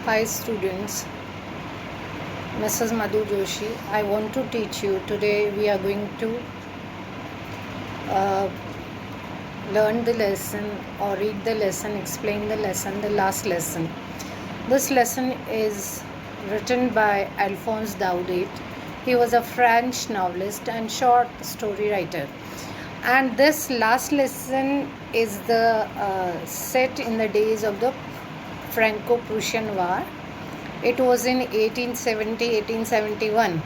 Hi students, Mrs. Madhu Joshi. I want to teach you. Today we are going to uh, learn the lesson or read the lesson, explain the lesson, the last lesson. This lesson is written by Alphonse Daudet. He was a French novelist and short story writer. And this last lesson is the set in the days of the Franco-Prussian War. It was in 1870-1871,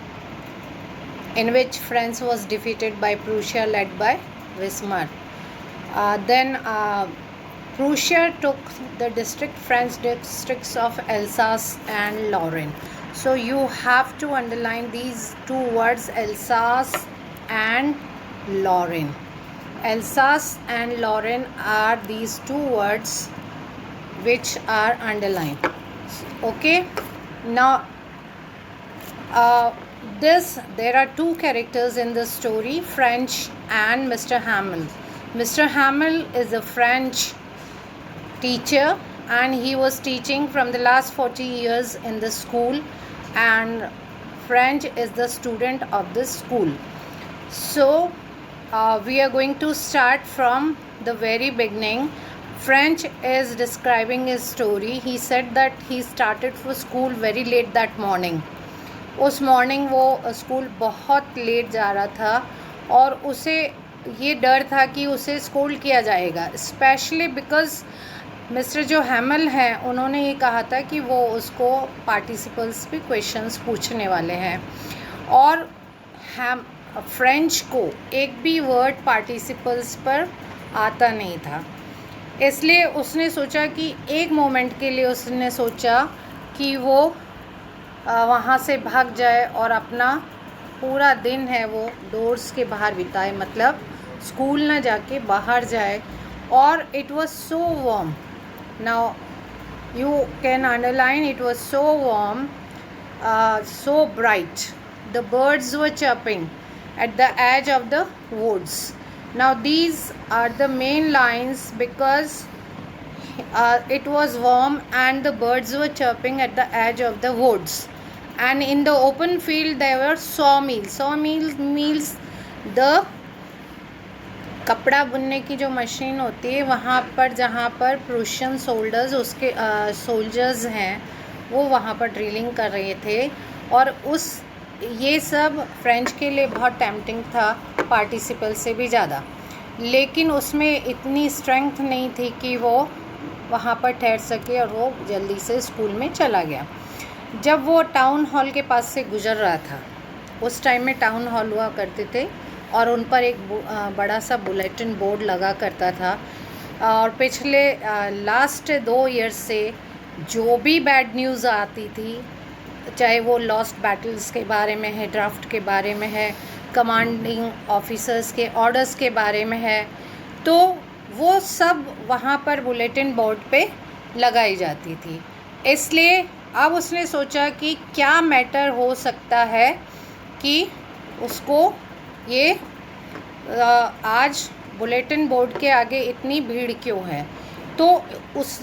in which France was defeated by Prussia led by Bismarck. Then Prussia took the French districts of Alsace and Lorraine. So you have to underline these two words, Alsace and Lorraine. Alsace and Lorraine are these two words which are underlined. Okay, now there are two characters in the story, French and Mr. Hamel. Mr. Hamel is a French teacher and he was teaching from the last 40 years in the school, and French is the student of this school. So we are going to start from the very beginning. French is describing his story. He said that he started for school very late that morning. उस morning वो school बहुत late जा रहा था और उसे ये डर था कि उसे स्कूल किया जाएगा, स्पेशली बिकॉज मिस्टर जो हैमल हैं उन्होंने ये कहा था कि वो उसको पार्टिसिपल्स पे क्वेश्चंस पूछने वाले हैं, और फ्रेंच को एक भी वर्ड पार्टिसिपल्स पर आता नहीं था। इसलिए उसने सोचा कि एक मोमेंट के लिए उसने सोचा कि वो वहाँ से भाग जाए और अपना पूरा दिन है वो डोर्स के बाहर बिताए, मतलब स्कूल ना जाके बाहर जाए। और it was so warm, now you can underline, it was so warm, so bright, the birds were chirping at the edge of the woods. Now these are the main lines because it was warm and the birds were chirping at the edge of the woods, and in the open field there were sawmills. Sawmills means the कपड़ा बुनने की जो machine होती है, वहाँ पर जहाँ पर प्रूशियन उसके सोल्जर्स हैं वो वहाँ पर ड्रिलिंग कर रहे थे, और ये सब फ्रेंच के लिए बहुत टेम्पटिंग था, पार्टिसिपल से भी ज़्यादा, लेकिन उसमें इतनी स्ट्रेंथ नहीं थी कि वो वहाँ पर ठहर सके, और वो जल्दी से स्कूल में चला गया। जब वो टाउन हॉल के पास से गुज़र रहा था, उस टाइम में टाउन हॉल हुआ करते थे और उन पर एक बड़ा सा बुलेटिन बोर्ड लगा करता था, और पिछले लास्ट 2 ईयर्स से जो भी बैड न्यूज़ आती थी, चाहे वो लॉस्ट बैटल्स के बारे में है, ड्राफ्ट के बारे में है, कमांडिंग ऑफिसर्स के ऑर्डर्स के बारे में है, तो वो सब वहाँ पर बुलेटिन बोर्ड पे लगाई जाती थी। इसलिए अब उसने सोचा कि क्या मैटर हो सकता है कि उसको ये आज बुलेटिन बोर्ड के आगे इतनी भीड़ क्यों है। तो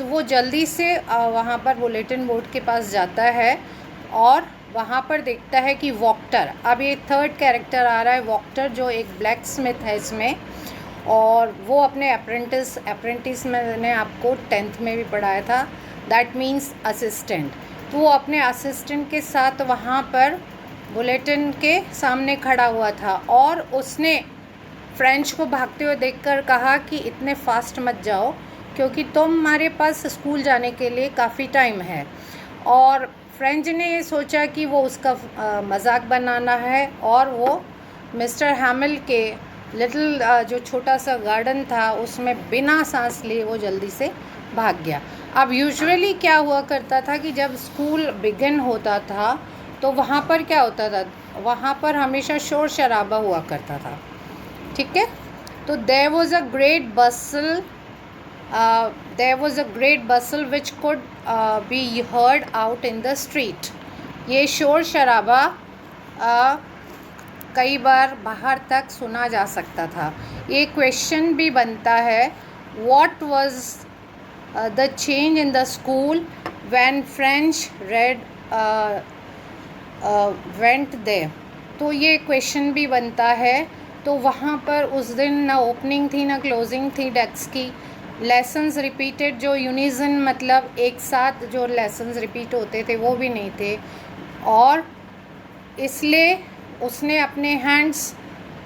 वो जल्दी से वहाँ पर बुलेटिन बोर्ड के पास जाता है और वहाँ पर देखता है कि वॉक्टर, अब ये थर्ड कैरेक्टर आ रहा है, वॉक्टर जो एक ब्लैक स्मिथ है इसमें, और वो अपने अप्रेंटिस मैंने आपको 10th में भी पढ़ाया था, दैट मीन्स असिस्टेंट। तो वो अपने असिस्टेंट के साथ वहाँ पर बुलेटिन के सामने खड़ा हुआ था, और उसने फ्रेंच को भागते हुए देखकर कहा कि इतने फास्ट मत जाओ क्योंकि तुम्हारे पास स्कूल जाने के लिए काफ़ी टाइम है। और फ्रेंच ने ये सोचा कि वो उसका मजाक बनाना है, और वो मिस्टर हैमल के लिटिल जो छोटा सा गार्डन था उसमें बिना सांस लिए वो जल्दी से भाग गया। अब यूजुअली क्या हुआ करता था कि जब स्कूल बिगिन होता था तो वहाँ पर क्या होता था, वहाँ पर हमेशा शोर शराबा हुआ करता था, ठीक है। तो there was a great bustle which could be heard out in the street. ये शोर शराबा कई बार बाहर तक सुना जा सकता था। ये क्वेश्चन भी बनता है, what was the change in the school when French red went they, तो ये क्वेश्चन भी बनता है। तो वहाँ पर उस दिन ना ओपनिंग थी ना क्लोजिंग थी डेस्क की। लेसन्स रिपीटेड, जो यूनिजन मतलब एक साथ जो लेसन्स रिपीट होते थे वो भी नहीं थे, और इसलिए उसने अपने हैंड्स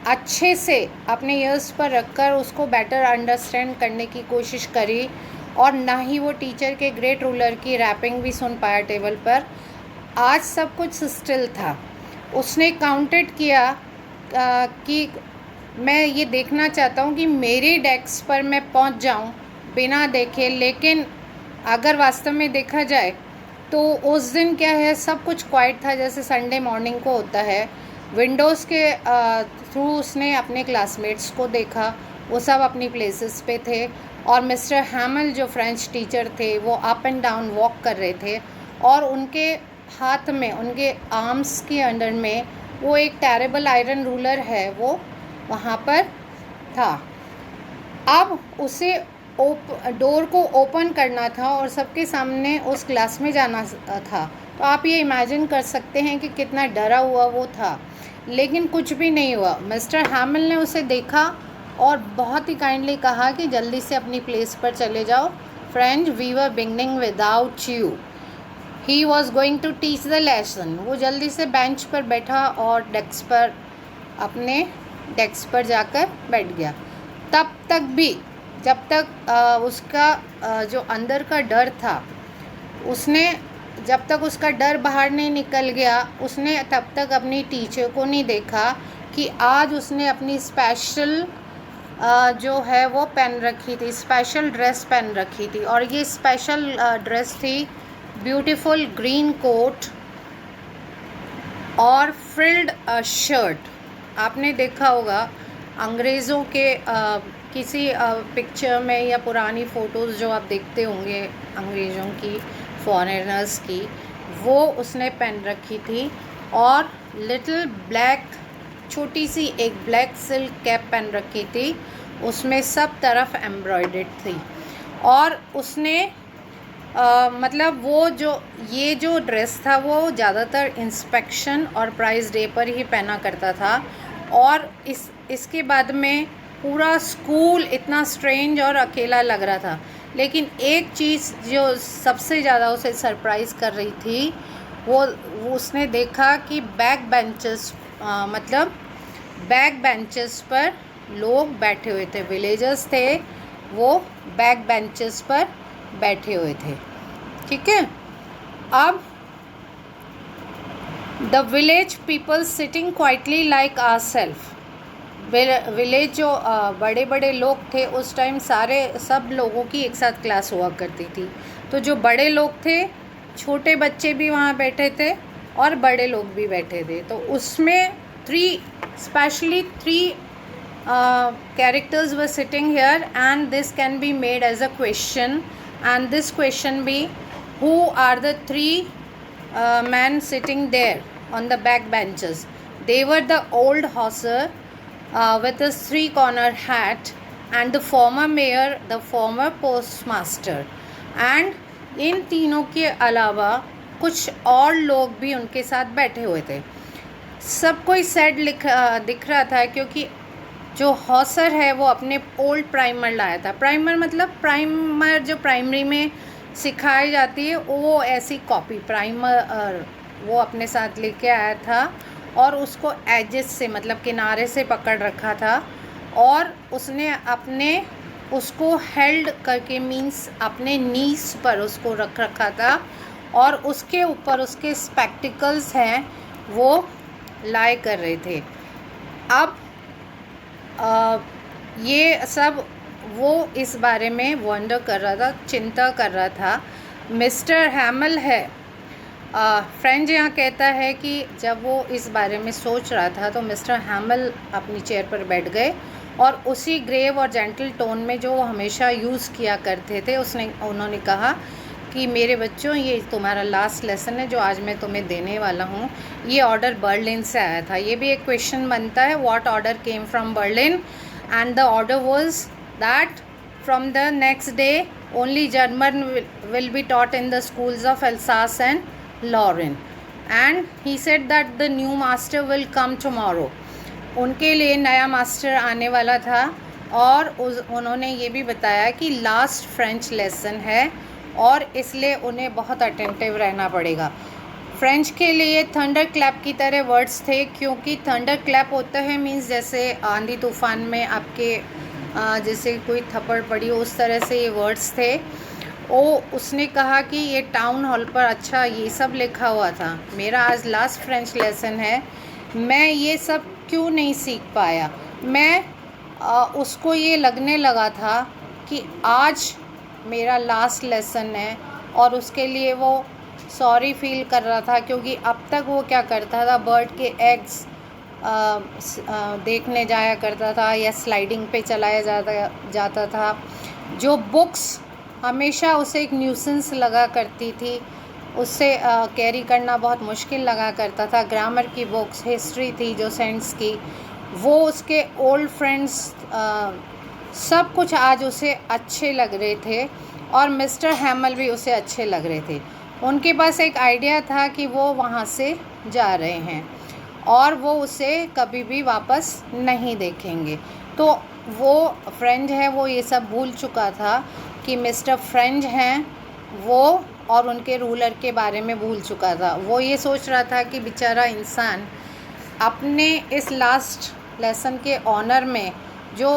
अच्छे से अपने ईयर्स पर रखकर उसको बेटर अंडरस्टैंड करने की कोशिश करी, और ना ही वो टीचर के ग्रेट रूलर की रैपिंग भी सुन पाया टेबल पर। आज सब कुछ स्टिल था। उसने काउंटेड किया कि मैं ये देखना चाहता हूँ कि मेरे डेस्क पर मैं पहुँच जाऊँ बिना देखे, लेकिन अगर वास्तव में देखा जाए तो उस दिन क्या है, सब कुछ क्वाइट था जैसे संडे मॉर्निंग को होता है। विंडोज़ के थ्रू उसने अपने क्लासमेट्स को देखा, वो सब अपनी प्लेसेस पे थे, और मिस्टर हैमल जो फ्रेंच टीचर थे वो अप एंड डाउन वॉक कर रहे थे, और उनके हाथ में, उनके आर्म्स के अंडर में वो एक टेरेबल आयरन रूलर है, वो वहाँ पर था। अब उसे डोर को ओपन करना था और सबके सामने उस क्लास में जाना था। तो आप ये इमेजिन कर सकते हैं कि कितना डरा हुआ वो था, लेकिन कुछ भी नहीं हुआ। मिस्टर हैमल ने उसे देखा और बहुत ही काइंडली कहा कि जल्दी से अपनी प्लेस पर चले जाओ, friend, we were beginning without you. He was going to teach the lesson. वो जल्दी से बेंच पर बैठा और डेस्क पर, अपने डेस्क पर जाकर बैठ गया। तब तक भी, जब तक उसका जो अंदर का डर था, उसने जब तक उसका डर बाहर नहीं निकल गया, उसने तब तक अपनी टीचर को नहीं देखा कि आज उसने अपनी स्पेशल जो है वो पहन रखी थी, स्पेशल ड्रेस पहन रखी थी। और ये स्पेशल ड्रेस थी ब्यूटीफुल ग्रीन कोट और फ्रिल्ड शर्ट। आपने देखा होगा अंग्रेज़ों के किसी पिक्चर में या पुरानी फ़ोटोज़ जो आप देखते होंगे अंग्रेज़ों की, फॉरेनर्स की, वो उसने पहन रखी थी। और लिटिल ब्लैक, छोटी सी एक ब्लैक सिल्क कैप पहन रखी थी, उसमें सब तरफ एम्ब्रॉयडर्ड थी। और उसने मतलब वो जो ड्रेस था वो ज़्यादातर इंस्पेक्शन और प्राइज़ डे पर ही पहना करता था। और इसके बाद में पूरा स्कूल इतना स्ट्रेंज और अकेला लग रहा था। लेकिन एक चीज़ जो सबसे ज़्यादा उसे सरप्राइज़ कर रही थी, वो उसने देखा कि बैक बेंचेस पर लोग बैठे हुए थे, विलेजर्स थे, वो बैक बेंचेस पर बैठे हुए थे। ठीक है। अब the village people sitting quietly like ourselves. Village जो बड़े बड़े लोग थे उस टाइम, सब लोगों की एक साथ क्लास हुआ करती थी। तो जो बड़े लोग थे, छोटे बच्चे भी वहाँ बैठे थे और बड़े लोग भी बैठे थे। तो उसमें specially three characters were sitting here, and this can be made as a question, and this question be, who are the three men sitting there on the back benches? They were the old hosser with his three-cornered hat, and the former mayor, the former postmaster, and इन तीनों के अलावा कुछ और लोग भी उनके साथ बैठे हुए थे। सब कोई सैड दिख रहा था, क्योंकि जो हॉसर है वो अपने ओल्ड प्राइमर लाया था। प्राइमर मतलब प्राइमर जो प्राइमरी में सिखाई जाती है, वो ऐसी कॉपी प्राइमर वो अपने साथ लेके आया था, और उसको एजेस से, मतलब किनारे से पकड़ रखा था, और उसने उसको हेल्ड करके, मीन्स अपने नीज पर उसको रख रखा था, और उसके ऊपर उसके स्पेक्टिकल्स हैं वो लाई कर रहे थे। अब ये सब वो इस बारे में वंडर कर रहा था, चिंता कर रहा था। मिस्टर हैमल है, फ्रेंड यहाँ कहता है कि जब वो इस बारे में सोच रहा था तो मिस्टर हैमल अपनी चेयर पर बैठ गए, और उसी ग्रेव और जेंटल टोन में जो वो हमेशा यूज़ किया करते थे, उन्होंने कहा कि मेरे बच्चों, ये तुम्हारा लास्ट लेसन है जो आज मैं तुम्हें देने वाला हूँ। ये ऑर्डर बर्लिन से आया था। ये भी एक क्वेश्चन बनता है, what order came from Berlin, and the order was that from the next day only German will be taught in the schools of Alsace and Lorraine. And he said that the new master will come tomorrow. उनके लिए नया master आने वाला था और उन्होंने ये भी बताया कि लास्ट फ्रेंच लेसन है और इसलिए उन्हें बहुत अटेंटिव रहना पड़ेगा। फ्रेंच के लिए थंडर क्लैप की तरह वर्ड्स थे, क्योंकि थंडर क्लैप होता है मीन्स जैसे आंधी तूफान में आपके जैसे कोई थप्पड़ पड़ी हो, उस तरह से ये वर्ड्स थे। उसने कहा कि ये टाउन हॉल पर अच्छा ये सब लिखा हुआ था। मेरा आज लास्ट फ्रेंच लेसन है, मैं ये सब क्यों नहीं सीख पाया। मैं उसको ये लगने लगा था कि आज मेरा लास्ट लेसन है और उसके लिए वो सॉरी फील कर रहा था, क्योंकि अब तक वो क्या करता था, बर्ड के एग्स देखने जाया करता था या स्लाइडिंग पे चलाया जाता था। जो बुक्स हमेशा उसे एक न्यूसेंस लगा करती थी, उससे कैरी करना बहुत मुश्किल लगा करता था। ग्रामर की बुक्स, हिस्ट्री थी जो सेंट्स की, वो उसके ओल्ड फ्रेंड्स सब कुछ आज उसे अच्छे लग रहे थे और मिस्टर हैमल भी उसे अच्छे लग रहे थे। उनके पास एक आइडिया था कि वो वहाँ से जा रहे हैं और वो उसे कभी भी वापस नहीं देखेंगे। तो वो फ्रेंच है, वो ये सब भूल चुका था कि मिस्टर फ्रेंच हैं वो, और उनके रूलर के बारे में भूल चुका था। वो ये सोच रहा था कि बेचारा इंसान अपने इस लास्ट लेसन के ऑनर में जो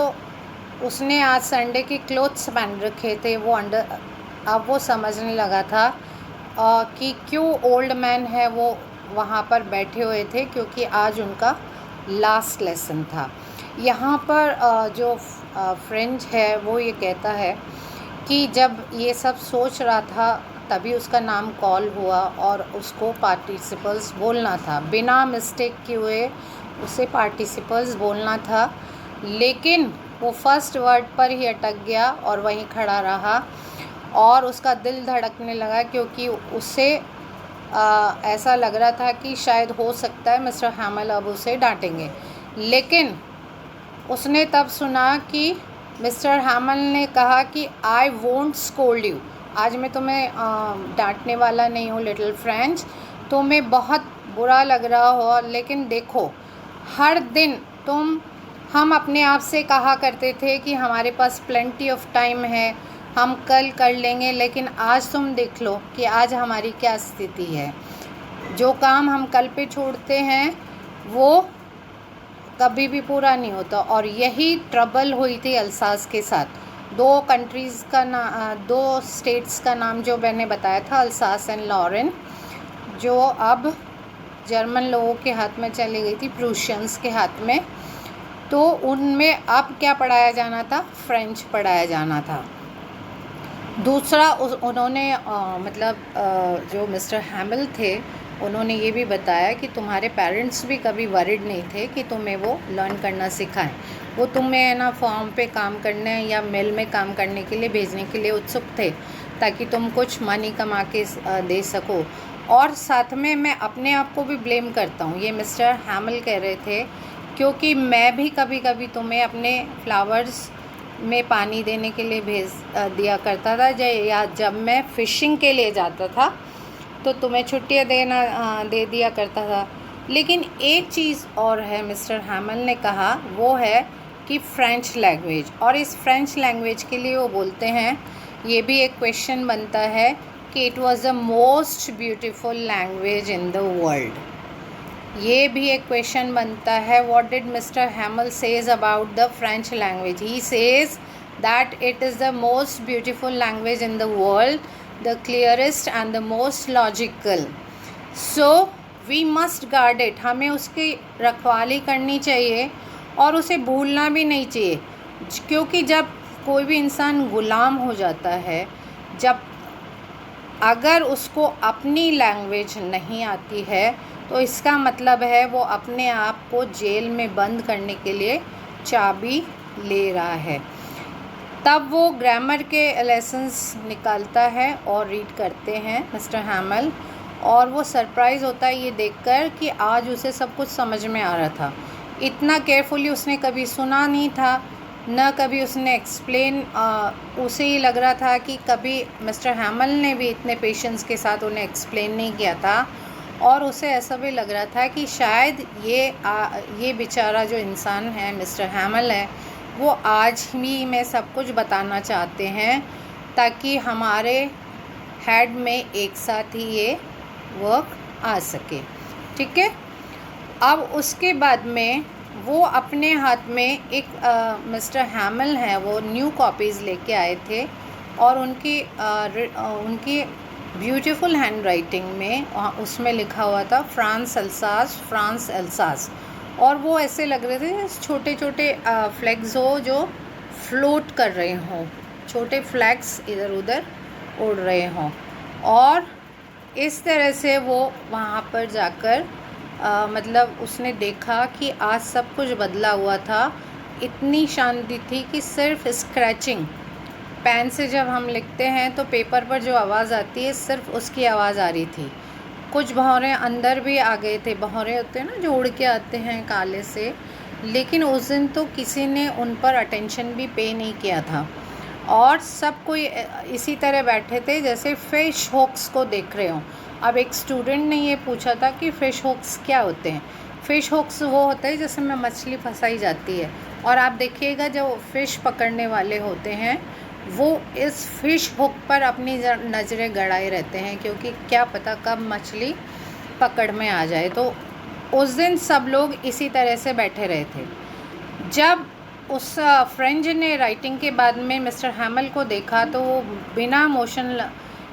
उसने आज संडे के क्लोथ्स पहन रखे थे वो अब वो समझने लगा था कि क्यों ओल्ड मैन है वो वहाँ पर बैठे हुए थे, क्योंकि आज उनका लास्ट लेसन था। यहाँ पर जो फ्रेंच है वो ये कहता है कि जब ये सब सोच रहा था तभी उसका नाम कॉल हुआ और उसको पार्टिसिपल्स बोलना था, बिना मिस्टेक किए हुए उसे पार्टिसिपल्स बोलना था, लेकिन वो फर्स्ट वर्ड पर ही अटक गया और वहीं खड़ा रहा और उसका दिल धड़कने लगा, क्योंकि उसे ऐसा लग रहा था कि शायद हो सकता है मिस्टर हैमल अब उसे डांटेंगे। लेकिन उसने तब सुना कि मिस्टर हैमल ने कहा कि आई वोंट स्कोल्ड यू, आज मैं तुम्हें डांटने वाला नहीं हूँ लिटिल फ्रेंच, तुम्हें बहुत बुरा लग रहा हो, लेकिन देखो हर दिन हम अपने आप से कहा करते थे कि हमारे पास प्लेंटी ऑफ टाइम है, हम कल कर लेंगे, लेकिन आज तुम देख लो कि आज हमारी क्या स्थिति है। जो काम हम कल पे छोड़ते हैं वो कभी भी पूरा नहीं होता। और यही ट्रबल हुई थी अल्सास के साथ। दो स्टेट्स का नाम जो मैंने बताया था, अल्सास एंड लॉरेन, जो अब जर्मन लोगों के हाथ में चली गई थी, प्रूशियंस के हाथ में। तो उनमें अब क्या पढ़ाया जाना था, फ्रेंच पढ़ाया जाना था। दूसरा उन्होंने जो मिस्टर हैमल थे उन्होंने ये भी बताया कि तुम्हारे पेरेंट्स भी कभी वरिड नहीं थे कि तुम्हें वो लर्न करना सिखाएं। वो तुम्हें ना फॉर्म पे काम करने या मिल में काम करने के लिए भेजने के लिए उत्सुक थे, ताकि तुम कुछ मनी कमा के दे सको। और साथ में मैं अपने आप को भी ब्लेम करता हूँ, ये मिस्टर हैमल कह रहे थे, क्योंकि मैं भी कभी कभी तुम्हें अपने फ्लावर्स में पानी देने के लिए भेज दिया करता था, या जब मैं फ़िशिंग के लिए जाता था तो तुम्हें छुट्टियाँ दे दिया करता था। लेकिन एक चीज़ और है, मिस्टर हैमल ने कहा, वो है कि फ़्रेंच लैंग्वेज, और इस फ़्रेंच लैंग्वेज के लिए वो बोलते हैं, ये भी एक क्वेश्चन बनता है कि it was the most beautiful language in the world. ये भी एक क्वेश्चन बनता है, what did mister Hamel says about the French language. He says that it is the most beautiful language in the world, the clearest and the most logical, so we must guard it. हमें उसकी रखवाली करनी चाहिए और उसे भूलना भी नहीं चाहिए, क्योंकि जब कोई भी इंसान ग़ुलाम हो जाता है, अगर उसको अपनी लैंग्वेज नहीं आती है, तो इसका मतलब है वो अपने आप को जेल में बंद करने के लिए चाबी ले रहा है। तब वो ग्रामर के लेसन्स निकालता है और रीड करते हैं मिस्टर हैमल, और वो सरप्राइज़ होता है ये देखकर कि आज उसे सब कुछ समझ में आ रहा था। इतना केयरफुली उसने कभी सुना नहीं था, न कभी उसने एक्सप्लेन, उसे ही लग रहा था कि कभी मिस्टर हैमल ने भी इतने पेशेंस के साथ उन्हें एक्सप्लेन नहीं किया था, और उसे ऐसा भी लग रहा था कि शायद ये बेचारा जो इंसान है, मिस्टर हैमल है, वो आज भी में सब कुछ बताना चाहते हैं ताकि हमारे हेड में एक साथ ही ये वर्क आ सके। ठीक है। अब उसके बाद में वो अपने हाथ में एक मिस्टर हैमल हैं, वो न्यू कॉपीज़ लेके आए थे, और उनकी ब्यूटीफुल हैंड राइटिंग में उसमें लिखा हुआ था फ्रांस एल्सास, और वो ऐसे लग रहे थे छोटे छोटे फ्लैग्स हो जो फ्लोट कर रहे हों, छोटे फ्लैग्स इधर उधर उड़ रहे हों। और इस तरह से वो वहाँ पर जाकर मतलब उसने देखा कि आज सब कुछ बदला हुआ था। इतनी शांति थी कि सिर्फ स्क्रैचिंग, पेन से जब हम लिखते हैं तो पेपर पर जो आवाज़ आती है सिर्फ उसकी आवाज़ आ रही थी। कुछ भंवरे अंदर भी आ गए थे, भंवरे होते हैं ना जो उड़ के आते हैं काले से, लेकिन उस दिन तो किसी ने उन पर अटेंशन भी पे नहीं किया था, और सब कोई इसी तरह बैठे थे जैसे फ़िश हॉक्स को देख रहे हों। अब एक स्टूडेंट ने ये पूछा था कि फ़िश हॉक्स क्या होते हैं। फ़िश हॉक्स वो होता है जिसमें मछली फंसाई जाती है, और आप देखिएगा जो फ़िश पकड़ने वाले होते हैं वो इस फ़िश हुक पर अपनी नज़रें गड़ाए रहते हैं, क्योंकि क्या पता कब मछली पकड़ में आ जाए। तो उस दिन सब लोग इसी तरह से बैठे रहे थे। जब उस फ्रेंच ने राइटिंग के बाद में मिस्टर हैमल को देखा तो वो बिना मोशन,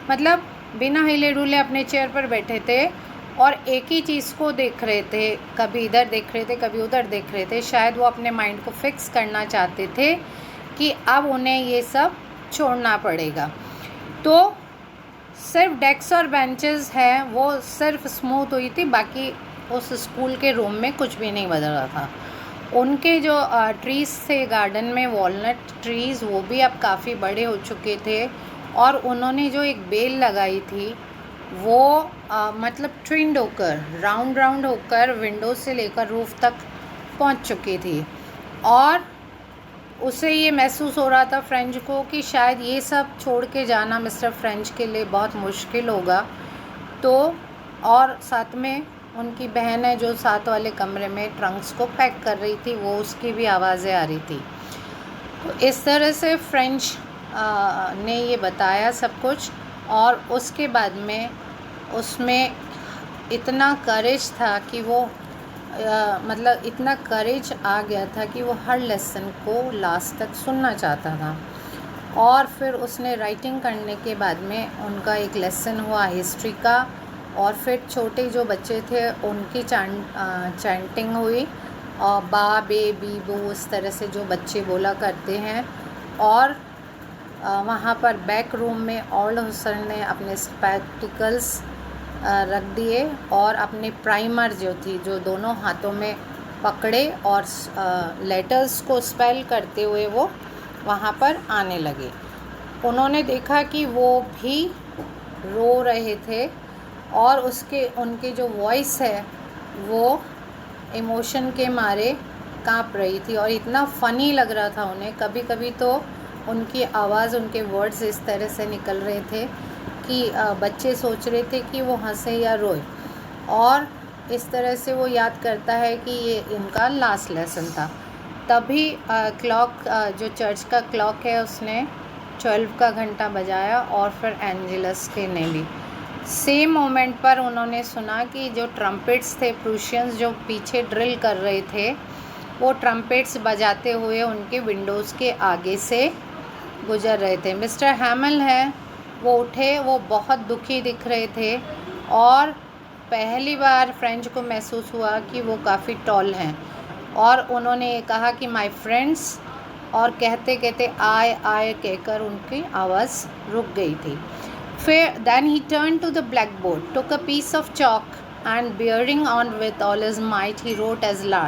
मतलब बिना हिले डुले अपने चेयर पर बैठे थे और एक ही चीज़ को देख रहे थे, कभी इधर देख रहे थे कभी उधर देख रहे थे। शायद वो अपने माइंड को फिक्स करना चाहते थे कि अब उन्हें ये सब छोड़ना पड़ेगा। तो सिर्फ डेस्क और बेंचेस हैं वो सिर्फ स्मूथ हुई थी, बाकी उस स्कूल के रूम में कुछ भी नहीं बदल रहा था। उनके जो ट्रीज़ थे गार्डन में, वॉलनट ट्रीज़, वो भी अब काफ़ी बड़े हो चुके थे, और उन्होंने जो एक बेल लगाई थी वो मतलब ट्विंड होकर राउंड होकर विंडो से लेकर रूफ तक पहुंच चुकी थी। और उसे ये महसूस हो रहा था फ्रेंच को कि शायद ये सब छोड़ के जाना मिस्टर फ्रेंच के लिए बहुत मुश्किल होगा। तो और साथ में उनकी बहन है जो साथ वाले कमरे में ट्रंक्स को पैक कर रही थी, वो उसकी भी आवाज़ें आ रही थी। तो इस तरह से फ्रेंच ने ये बताया सब कुछ, और उसके बाद में उसमें इतना करेज था कि वो मतलब इतना करेज आ गया था कि वो हर लेसन को लास्ट तक सुनना चाहता था। और फिर उसने राइटिंग करने के बाद में उनका एक लेसन हुआ हिस्ट्री का, और फिर छोटे जो बच्चे थे उनकी चैंटिंग हुई, और बा बे बी बो इस तरह से जो बच्चे बोला करते हैं। और वहाँ पर बैक रूम में ऑल्ड हुसैन ने अपने स्पेक्टिकल्स रख दिए और अपने प्राइमर जो थी जो दोनों हाथों में पकड़े, और लेटर्स को स्पेल करते हुए वो वहाँ पर आने लगे। उन्होंने देखा कि वो भी रो रहे थे, और उनकी जो वॉइस है वो इमोशन के मारे काँप रही थी, और इतना फ़नी लग रहा था उन्हें। कभी कभी तो उनकी आवाज़, उनके वर्ड्स इस तरह से निकल रहे थे कि बच्चे सोच रहे थे कि वो हंसे या रोए। और इस तरह से वो याद करता है कि ये इनका लास्ट लेसन था। तभी क्लॉक, जो चर्च का क्लॉक है, उसने 12 का घंटा बजाया, और फिर एंजेलस के ने भी सेम मोमेंट पर उन्होंने सुना कि जो ट्रम्पेट्स थे, प्रूशियंस जो पीछे ड्रिल कर रहे थे, वो ट्रम्पेट्स बजाते हुए उनके विंडोज़ के आगे से गुजर रहे थे। मिस्टर हैमल हैं, वो उठे, वो बहुत दुखी दिख रहे थे, और पहली बार फ्रेंच को महसूस हुआ कि वो काफ़ी टॉल हैं, और उन्होंने ये कहा कि माय फ्रेंड्स, और कहते कहते आय कहकर उनकी आवाज़ रुक गई थी। फिर then he turned to the blackboard, took a piece of chalk, and bearing on with all his might, he wrote as la.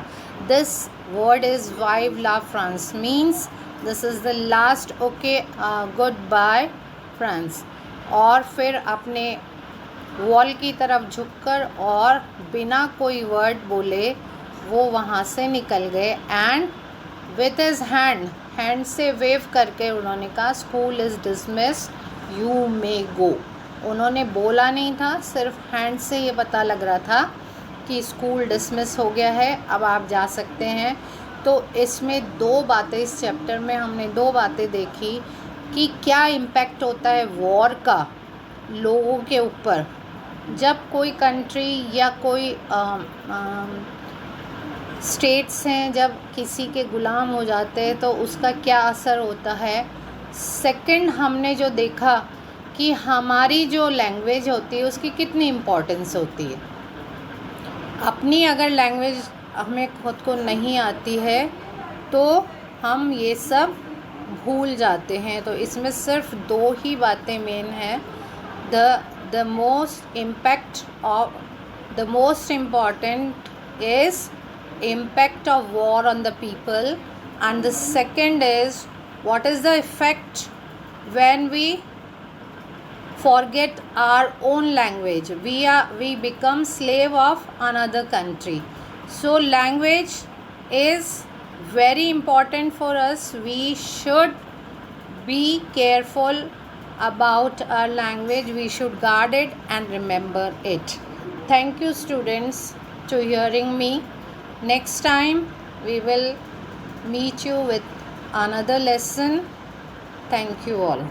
This word is Vive la France, means this is the last, okay, goodbye France. और फिर अपने wall की तरफ झुककर और बिना कोई word बोले वो वहाँ से निकल गए। And with his hand hand से वेव करके उन्होंने कहा school is dismissed, you may go. उन्होंने बोला नहीं था, सिर्फ हैंड से ये पता लग रहा था कि स्कूल डिसमिस हो गया है, अब आप जा सकते हैं। तो इसमें दो बातें, इस चैप्टर में हमने दो बातें देखी कि क्या इम्पैक्ट होता है वॉर का लोगों के ऊपर। जब कोई कंट्री या कोई स्टेट्स हैं जब किसी के ग़ुलाम हो जाते हैं तो उसका क्या असर होता है। सेकंड, हमने जो देखा कि हमारी जो लैंग्वेज होती है उसकी कितनी इम्पोर्टेंस होती है। अपनी अगर लैंग्वेज हमें खुद को नहीं आती है तो हम ये सब भूल जाते हैं। तो इसमें सिर्फ दो ही बातें मेन हैं। The most important is impact of war on the people, and the second is what is the effect when we forget our own language, we become slave of another country. So language is very important for us. We should be careful about our language. We should guard it and remember it. Thank you students to hearing me. Next time we will meet you with another lesson. Thank you all.